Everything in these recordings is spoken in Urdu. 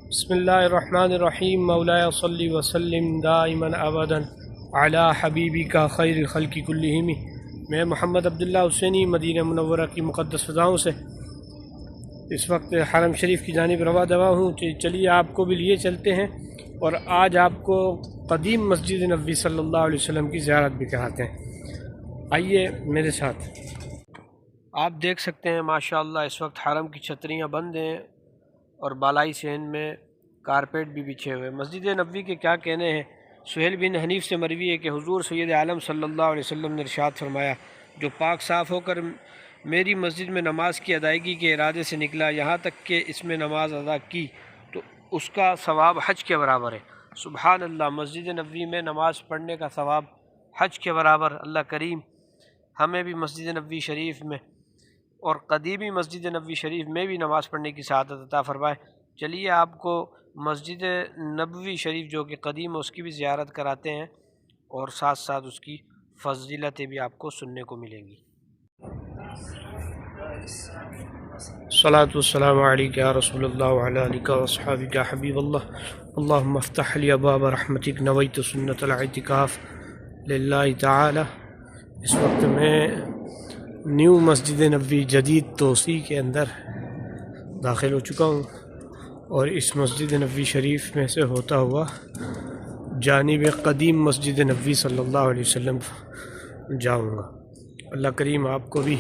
بسم اللہ الرحمن الرحیم مولاي صلی وسلم دائما ابدا علی حبیبی کا خیر خلق کلہم۔ میں محمد عبداللہ حسینی مدینہ منورہ کی مقدس فضاؤں سے اس وقت حرم شریف کی جانب رواں دوا ہوں۔ چلیے آپ کو بھی لیے چلتے ہیں اور آج آپ کو قدیم مسجد نبوی صلی اللہ علیہ وسلم کی زیارت بھی کراتے ہیں۔ آئیے میرے ساتھ۔ آپ دیکھ سکتے ہیں ماشاءاللہ اس وقت حرم کی چھتریاں بند ہیں اور بالائی صحن میں کارپیٹ بھی بچھے ہوئے۔ مسجد نبوی کے کیا کہنے ہیں۔ سہیل بن حنیف سے مروی ہے کہ حضور سید عالم صلی اللہ علیہ وسلم نے ارشاد فرمایا، جو پاک صاف ہو کر میری مسجد میں نماز کی ادائیگی کے ارادے سے نکلا یہاں تک کہ اس میں نماز ادا کی تو اس کا ثواب حج کے برابر ہے۔ سبحان اللہ، مسجد نبوی میں نماز پڑھنے کا ثواب حج کے برابر۔ اللہ کریم ہمیں بھی مسجد نبوی شریف میں اور قدیمی مسجد نبوی شریف میں بھی نماز پڑھنے کی سعادت عطا فرمائے۔ چلیے آپ کو مسجد نبوی شریف جو کہ قدیم ہے اس کی بھی زیارت کراتے ہیں اور ساتھ ساتھ اس کی فضیلتیں بھی آپ کو سننے کو ملیں گی۔ الصلاۃ والسلام علیک یا رسول اللہ وعلی آلک واصحابک یا حبیب اللہ، اللہم افتح لی ابواب رحمتک، نویت سنت الاعتکاف للہ تعالی۔ اس وقت میں نیو مسجد نبوی جدید توسیع کے اندر داخل ہو چکا ہوں اور اس مسجد نبوی شریف میں سے ہوتا ہوا جانب قدیم مسجد نبوی صلی اللہ علیہ وسلم جاؤں گا۔ اللہ کریم آپ کو بھی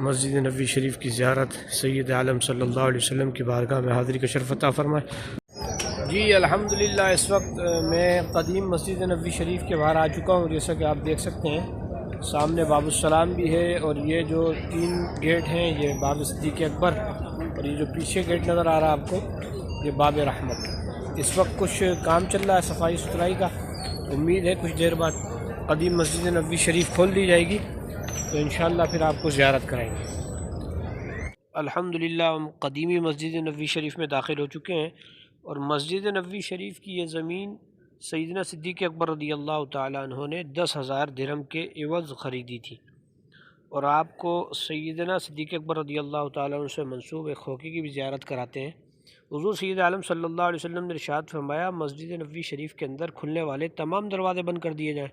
مسجد نبوی شریف کی زیارت سید عالم صلی اللہ علیہ وسلم کی بارگاہ میں حاضری کا شرف عطا فرمائے۔ جی الحمدللہ اس وقت میں قدیم مسجد نبوی شریف کے باہر آ چکا ہوں۔ جیسا کہ آپ دیکھ سکتے ہیں سامنے باب السلام بھی ہے اور یہ جو 3 گیٹ ہیں یہ باب صدیق اکبر اور یہ جو پیچھے گیٹ نظر آ رہا ہے آپ کو یہ باب رحمت۔ اس وقت کچھ کام چل رہا ہے صفائی ستھرائی کا، امید ہے کچھ دیر بعد قدیم مسجد نبوی شریف کھول دی جائے گی تو انشاءاللہ پھر آپ کو زیارت کرائیں گے۔ الحمدللہ ہم قدیمی مسجد نبوی شریف میں داخل ہو چکے ہیں اور مسجد نبوی شریف کی یہ زمین سیدنا صدیق اکبر رضی اللہ تعالیٰ عنہ نے 10,000 درہم کے عوض خریدی تھی، اور آپ کو سیدنا صدیق اکبر رضی اللہ تعالیٰ عنہ سے منسوب ایک خوکی کی بھی زیارت کراتے ہیں۔ حضور سید عالم صلی اللہ علیہ وسلم نے ارشاد فرمایا، مسجد نبوی شریف کے اندر کھلنے والے تمام دروازے بند کر دیے جائیں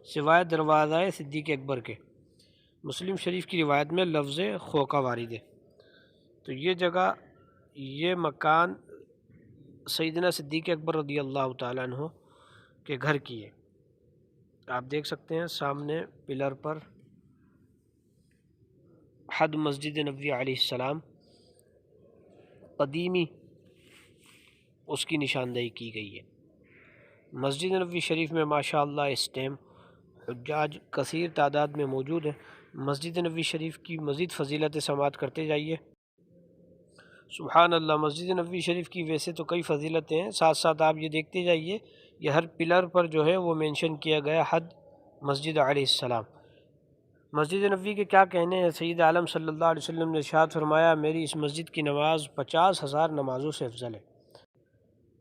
سوائے دروازہ صدیق اکبر کے۔ مسلم شریف کی روایت میں لفظ خوکہ وارد ہے۔ تو یہ جگہ، یہ مکان سیدنا صدیق اکبر رضی اللہ تعالیٰ عنہ کے گھر کی ہے۔ آپ دیکھ سکتے ہیں سامنے پلر پر حد مسجد نبوی علیہ السلام قدیمی اس کی نشاندہی کی گئی ہے۔ مسجد نبوی شریف میں ماشاءاللہ اس ٹائم حجاج کثیر تعداد میں موجود ہیں۔ مسجد نبوی شریف کی مزید فضیلتیں سماعت کرتے جائیے۔ سبحان اللہ، مسجد نبوی شریف کی ویسے تو کئی فضیلتیں ہیں، ساتھ ساتھ آپ یہ دیکھتے جائیے یہ ہر پلر پر جو ہے وہ مینشن کیا گیا حد مسجد علیہ السلام۔ مسجد نبوی کے کیا کہنے ہیں۔ سید عالم صلی اللہ علیہ وسلم نے ارشاد فرمایا، میری اس مسجد کی نماز 50,000 نمازوں سے افضل ہے۔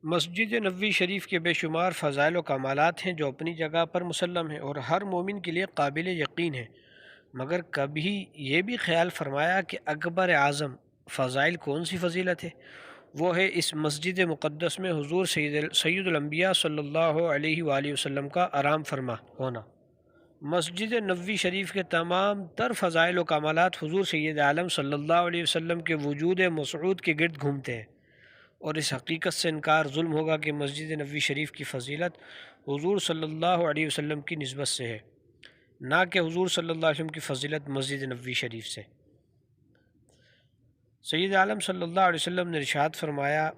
مسجد نبوی شریف کے بے شمار فضائل و کمالات ہیں جو اپنی جگہ پر مسلم ہیں اور ہر مومن کے لیے قابل یقین ہیں، مگر کبھی یہ بھی خیال فرمایا کہ اکبر اعظم فضائل کون سی فضیلت ہے؟ وہ ہے اس مسجد مقدس میں حضور سید الانبیاء صلی اللہ علیہ وآلہ وسلم کا آرام فرما ہونا۔ مسجد نبوی شریف کے تمام تر فضائل و کمالات حضور سید عالم صلی اللہ علیہ وسلم کے وجود مسعود کے گرد گھومتے ہیں، اور اس حقیقت سے انکار ظلم ہوگا کہ مسجد نبوی شریف کی فضیلت حضور صلی اللہ علیہ وسلم کی نسبت سے ہے، نہ کہ حضور صلی اللہ علیہ وسلم کی فضیلت مسجد نبوی شریف سے۔ سید عالم صلی اللہ علیہ وسلم نے ارشاد فرمایا،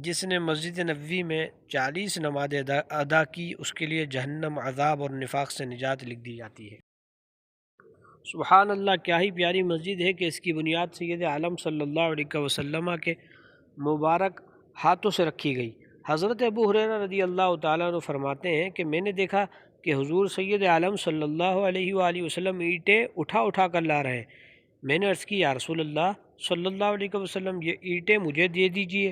جس نے مسجد نبوی میں 40 نمازیں ادا کی اس کے لیے جہنم، عذاب اور نفاق سے نجات لکھ دی جاتی ہے۔ سبحان اللہ، کیا ہی پیاری مسجد ہے کہ اس کی بنیاد سید عالم صلی اللہ علیہ وسلم کے مبارک ہاتھوں سے رکھی گئی۔ حضرت ابو ہریرہ رضی اللہ تعالیٰ عنہ فرماتے ہیں کہ میں نے دیکھا کہ حضور سید عالم صلی اللہ علیہ وآلہ وسلم اینٹیں اٹھا اٹھا کر لا رہے ہیں۔ میں نے عرض کی، یا رسول اللہ صلی اللہ علیہ وسلم یہ اینٹیں مجھے دے دیجئے،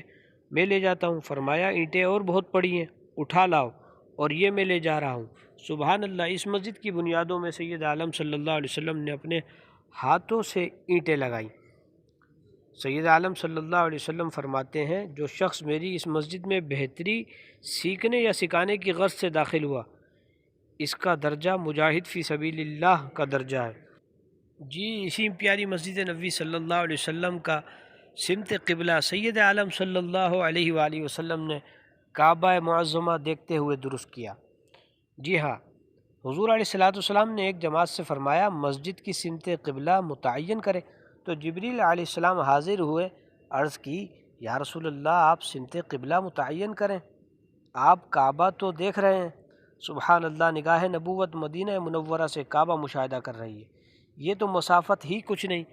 میں لے جاتا ہوں۔ فرمایا، اینٹیں اور بہت پڑی ہیں، اٹھا لاؤ اور یہ میں لے جا رہا ہوں۔ سبحان اللہ، اس مسجد کی بنیادوں میں سید عالم صلی اللہ علیہ وسلم نے اپنے ہاتھوں سے اینٹیں لگائیں۔ سید عالم صلی اللہ علیہ وسلم فرماتے ہیں جو شخص میری اس مسجد میں بہتری سیکھنے یا سکھانے کی غرض سے داخل ہوا اس کا درجہ مجاہد فی سبیل اللہ کا درجہ ہے۔ جی اسی پیاری مسجد نبوی صلی اللہ علیہ وسلم کا سمت قبلہ سید عالم صلی اللہ علیہ وآلہ وسلم نے کعبہ معظمہ دیکھتے ہوئے درست کیا۔ جی ہاں، حضور علیہ السلام نے ایک جماعت سے فرمایا مسجد کی سمت قبلہ متعین کرے، تو جبریل علیہ السلام حاضر ہوئے، عرض کی یا رسول اللہ آپ سمت قبلہ متعین کریں، آپ کعبہ تو دیکھ رہے ہیں۔ سبحان اللہ، نگاہ نبوت مدینہ منورہ سے کعبہ مشاہدہ کر رہی ہے، یہ تو مسافت ہی کچھ نہیں،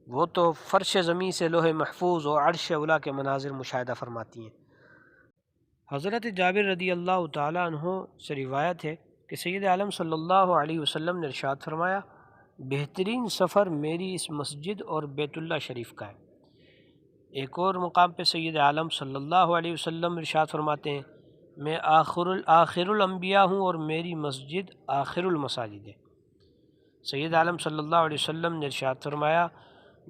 وہ تو فرش زمین سے لوح محفوظ اور عرش اولا کے مناظر مشاہدہ فرماتی ہیں۔ حضرت جابر رضی اللہ تعالیٰ عنہ سے روایت ہے کہ سید عالم صلی اللہ علیہ وسلم نے ارشاد فرمایا بہترین سفر میری اس مسجد اور بیت اللہ شریف کا ہے۔ ایک اور مقام پہ سید عالم صلی اللہ علیہ وسلم ارشاد فرماتے ہیں میں آخر الانبیاء ہوں اور میری مسجد آخر المساجد ہے۔ سید عالم صلی اللہ علیہ وسلم نے ارشاد فرمایا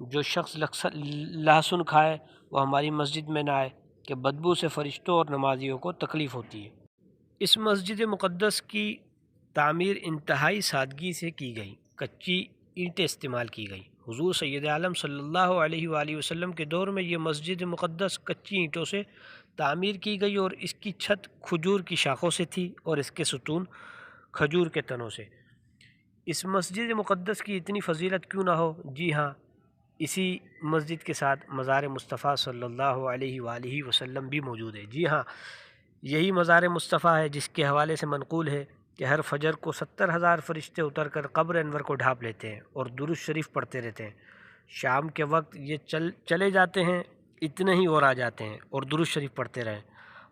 جو شخص لہسن کھائے وہ ہماری مسجد میں نہ آئے کہ بدبو سے فرشتوں اور نمازیوں کو تکلیف ہوتی ہے۔ اس مسجد مقدس کی تعمیر انتہائی سادگی سے کی گئی، کچی اینٹیں استعمال کی گئی۔ حضور سید عالم صلی اللہ علیہ وآلہ وسلم کے دور میں یہ مسجد مقدس کچی اینٹوں سے تعمیر کی گئی اور اس کی چھت کھجور کی شاخوں سے تھی اور اس کے ستون کھجور کے تنوں سے۔ اس مسجد مقدس کی اتنی فضیلت کیوں نہ ہو؟ جی ہاں، اسی مسجد کے ساتھ مزار مصطفیٰ صلی اللہ علیہ وآلہ وسلم بھی موجود ہے۔ جی ہاں، یہی مزار مصطفیٰ ہے جس کے حوالے سے منقول ہے کہ ہر فجر کو 70,000 فرشتے اتر کر قبر انور کو ڈھانپ لیتے ہیں اور درود شریف پڑھتے رہتے ہیں۔ شام کے وقت یہ چلے جاتے ہیں، اتنے ہی اور آ جاتے ہیں اور درود شریف پڑھتے رہیں۔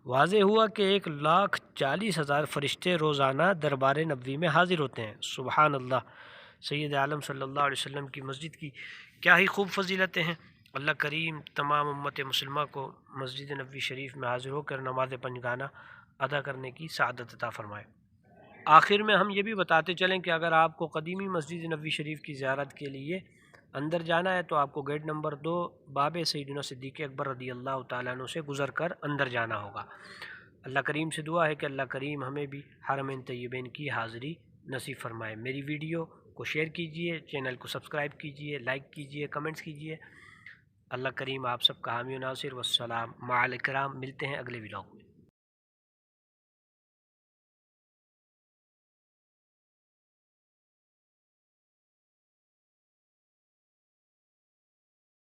واضح ہوا کہ 1,40,000 فرشتے روزانہ دربار نبوی میں حاضر ہوتے ہیں۔ سبحان اللہ، سید عالم صلی اللہ علیہ وسلم کی مسجد کی کیا ہی خوب فضیلتیں ہیں۔ اللہ کریم تمام امت مسلمہ کو مسجد نبوی شریف میں حاضر ہو کر نماز پنجگانہ ادا کرنے کی سعادت عطا فرمائے۔ آخر میں ہم یہ بھی بتاتے چلیں کہ اگر آپ کو قدیمی مسجد نبوی شریف کی زیارت کے لیے اندر جانا ہے تو آپ کو گیٹ نمبر 2 باب سیدنا صدیق اکبر رضی اللہ تعالیٰ عنہ سے گزر کر اندر جانا ہوگا۔ اللہ کریم سے دعا ہے کہ اللہ کریم ہمیں بھی حرمین طیبین کی حاضری نصیب فرمائے۔ میری ویڈیو کو شیئر کیجئے، چینل کو سبسکرائب کیجئے، لائک کیجئے، کمنٹس کیجئے۔ اللہ کریم آپ سب کا حامی و ناصر، والسلام مع الکرام۔ ملتے ہیں اگلے ولاگ میں۔